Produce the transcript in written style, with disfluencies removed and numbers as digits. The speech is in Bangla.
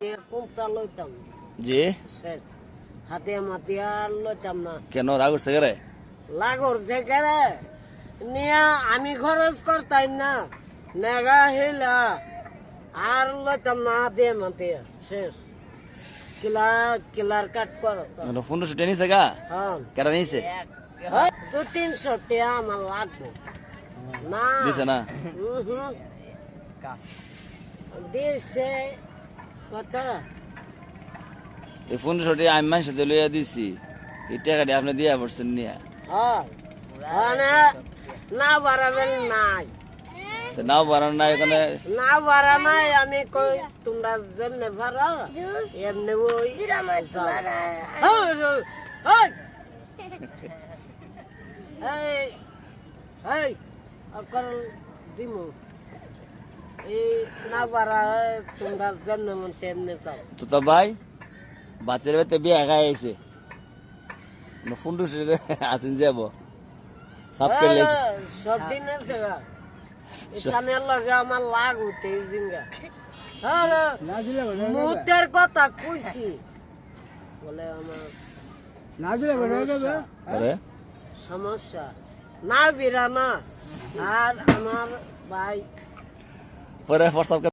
কোনটা লইতাম জি শেষ হাতিয়া মাতিয়া লইতাম না কেন রাগ উঠছে রে? লাগর থেকে নিয়া আমি খরচ করতাম না নেগা হিলা আর লইতাম না হাতিয়া মাতিয়া শেষ কিলার কাট কর 1500 টাকা নিছে গা? হ্যাঁ কেটা নিছে? 200-300 টাকা আমার লাগবে না দিছে না? দিছে কত এই 1500 টাকা আমি মানুষের সাথে লইয়া দিছি, এই টাকাটি আপনি দিয়া পড়ছেন নিয়া। হ্যাঁ না বাড়াবেন নাই তো নাও বাড়ান না এখানে। না বাড়া নাই আমি কই তোমরা যেমনে ভাড়া এমনি ওই দিমু এই না বাড়া তোমরা যেমনে মন তেমনি চাও তো তো ভাই বাচ্চার বাড়িতে বিয়ে একা আইছে 1500 টাকা আসেন যাব সব পেলে সব দিনের জায়গা এখানে লগে আমার লাগ হতে জিঙ্গা মুহূর্তের কথা কইছি বলে আমার আরে সমস্যা না বিরা না আর আমার ভাই পরে ফর সব